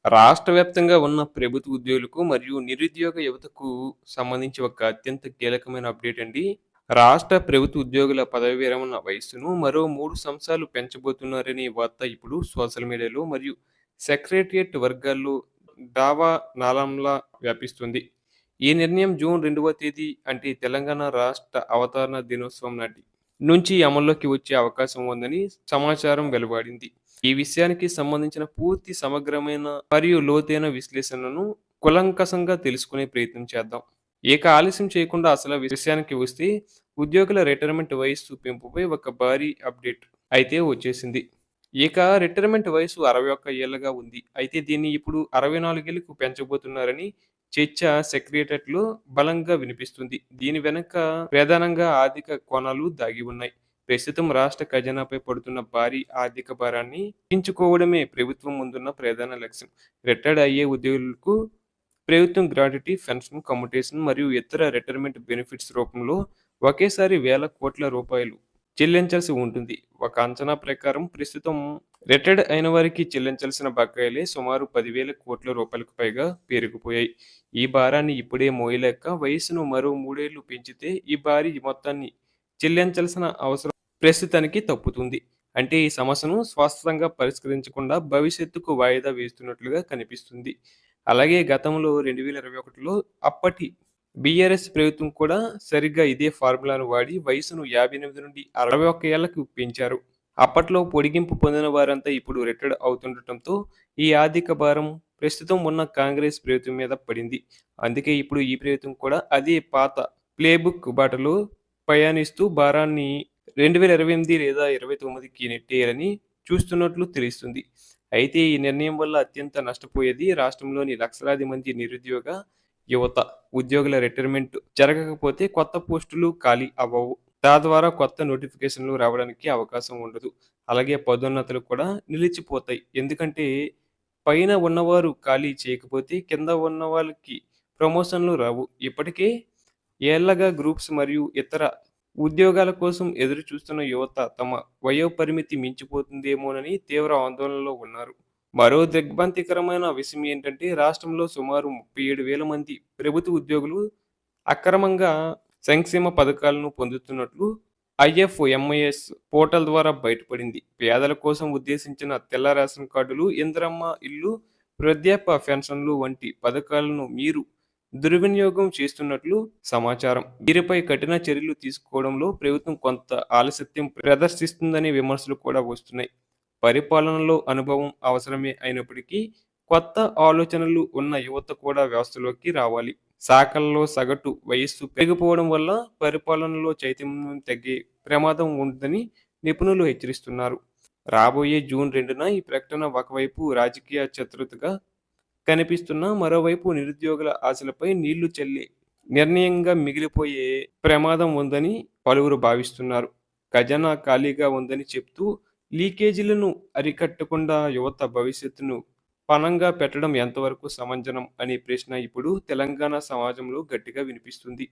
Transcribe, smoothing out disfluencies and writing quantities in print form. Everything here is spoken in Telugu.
రాష్ట్ర వ్యాప్తంగా ఉన్న ప్రభుత్వ ఉద్యోగులకు మరియు నిరుద్యోగ యువతకు సంబంధించి ఒక అత్యంత కీలకమైన అప్డేట్ అండి. రాష్ట్ర ప్రభుత్వ ఉద్యోగుల పదవి విరమణ వయస్సును మరో 3 సంవత్సరాలు పెంచబోతున్నారనే వార్త ఇప్పుడు సోషల్ మీడియాలో మరియు సెక్రటేరియట్ వర్గాల్లో దావానలంలా వ్యాపిస్తుంది. ఈ నిర్ణయం జూన్ 2వ తేదీ అంటే తెలంగాణ రాష్ట్ర అవతరణ దినోత్సవం నాటి నుంచి అమల్లోకి వచ్చే అవకాశం ఉందని సమాచారం వెలువడింది. ఈ విషయానికి సంబంధించిన పూర్తి సమగ్రమైన మరియు లోతైన విశ్లేషణను కూలంకషంగా తెలుసుకునే ప్రయత్నం చేద్దాం. ఇక ఆలస్యం చేయకుండా అసలు విషయానికి వస్తే ఉద్యోగుల రిటైర్మెంట్ వయస్సు పెంపుపై ఒక భారీ అప్డేట్ అయితే వచ్చేసింది. ఇక రిటైర్మెంట్ వయసు 61 ఏళ్లగా ఉంది. అయితే దీన్ని ఇప్పుడు 64 ఏళ్లకు పెంచబోతున్నారని చర్చ సెక్రటేరియట్‌లో బలంగా వినిపిస్తుంది. దీని వెనుక ప్రధానంగా ఆర్థిక కోణాలు దాగి ఉన్నాయి. ప్రస్తుతం రాష్ట్ర ఖజానాపై పడుతున్న భారీ ఆర్థిక భారాన్ని తగ్గించుకోవడమే ప్రభుత్వం ముందున్న ప్రధాన లక్ష్యం. రిటైర్డ్ అయ్యే ఉద్యోగులకు ప్రభుత్వం గ్రాట్యుటీ, పెన్షన్, కమ్యుటేషన్ మరియు ఇతర రిటైర్మెంట్ బెనిఫిట్స్ రూపంలో ఒకేసారి వేల కోట్ల రూపాయలు చెల్లించాల్సి ఉంటుంది. ఒక అంచనా ప్రకారం ప్రస్తుతం రిటైర్డ్ అయిన వారికి చెల్లించాల్సిన బకాయిలే సుమారు 10,000 కోట్ల రూపాయలకు పైగా పేరుకుపోయాయి. ఈ భారాన్ని ఇప్పుడే మోయలేక వయసును మరో 3 ఏళ్లు పెంచితే ఈ భారీ మొత్తాన్ని చెల్లించాల్సిన అవసరం ప్రస్తుతానికి తప్పుతుంది. అంటే ఈ సమస్యను శాశ్వతంగా పరిష్కరించకుండా భవిష్యత్తుకు వాయిదా వేస్తున్నట్లుగా కనిపిస్తుంది. అలాగే గతంలో 2021లో అప్పటి బీఆర్ఎస్ ప్రభుత్వం కూడా సరిగ్గా ఇదే ఫార్ములాను వాడి వయసును 58 నుండి 61 ఏళ్లకు పెంచారు. అప్పట్లో పొడిగింపు పొందిన వారంతా ఇప్పుడు రిటైర్డ్ అవుతుండటంతో ఈ ఆర్థిక భారం ప్రస్తుతం ఉన్న కాంగ్రెస్ ప్రభుత్వం మీద పడింది. అందుకే ఇప్పుడు ఈ ప్రభుత్వం కూడా అదే పాత ప్లేబుక్ బాటలో పయనిస్తూ భారాన్ని 2028 లేదా 29కి నెట్టేయాలని చూస్తున్నట్లు తెలుస్తుంది. అయితే ఈ నిర్ణయం వల్ల అత్యంత నష్టపోయేది రాష్ట్రంలోని లక్షలాది మంది నిరుద్యోగ యువత. ఉద్యోగుల రిటైర్మెంట్ జరగకపోతే కొత్త పోస్టులు ఖాళీ అవ్వవు. తద్వారా కొత్త నోటిఫికేషన్లు రావడానికి అవకాశం ఉండదు. అలాగే పదోన్నతులు కూడా నిలిచిపోతాయి. ఎందుకంటే పైన ఉన్నవారు ఖాళీ చేయకపోతే కింద ఉన్న వాళ్ళకి ప్రమోషన్లు రావు. ఇప్పటికే ఏళ్లగా గ్రూప్స్ మరియు ఇతర ఉద్యోగాల కోసం ఎదురు చూస్తున్న యువత తమ వయోపరిమితి మించిపోతుందేమోనని తీవ్ర ఆందోళనలో ఉన్నారు. మరో దిగ్భ్రాంతికరమైన విషయం ఏంటంటే రాష్ట్రంలో సుమారు 37,000 మంది ప్రభుత్వ ఉద్యోగులు అక్రమంగా సంక్షేమ పథకాలను పొందుతున్నట్లు ఐఎఫ్ఎంఐఎస్ పోర్టల్ ద్వారా బయటపడింది. పేదల కోసం ఉద్దేశించిన తెల్ల రేషన్ కార్డులు, ఇందిరమ్మ ఇల్లు, వృద్ధాప్య పెన్షన్లు వంటి పథకాలను మీరు దుర్వినియోగం చేస్తున్నట్లు సమాచారం. వీరిపై కఠిన చర్యలు తీసుకోవడంలో ప్రభుత్వం కొంత ఆలస్యం ప్రదర్శిస్తుందనే విమర్శలు కూడా వస్తున్నాయి. పరిపాలనలో అనుభవం అవసరమే అయినప్పటికీ కొత్త ఆలోచనలు ఉన్న యువత కూడా వ్యవస్థలోకి రావాలి. శాఖల్లో సగటు వయస్సు పెరిగిపోవడం వల్ల పరిపాలనలో చైతన్యం తగ్గే ప్రమాదం ఉందని నిపుణులు హెచ్చరిస్తున్నారు. రాబోయే జూన్ 2న ఈ ప్రకటన ఒకవైపు రాజకీయ చతురతగా కనిపిస్తున్నా మరోవైపు నిరుద్యోగుల ఆశలపై నీళ్లు చల్లే నిర్ణయంగా మిగిలిపోయే ప్రమాదం ఉందని పలువురు భావిస్తున్నారు. ఖజానా ఖాళీగా ఉందని చెప్తూ లీకేజీలను అరికట్టకుండా యువత భవిష్యత్తును పణంగా పెట్టడం ఎంతవరకు సమంజసం అనే ప్రశ్న ఇప్పుడు తెలంగాణ సమాజంలో గట్టిగా వినిపిస్తుంది.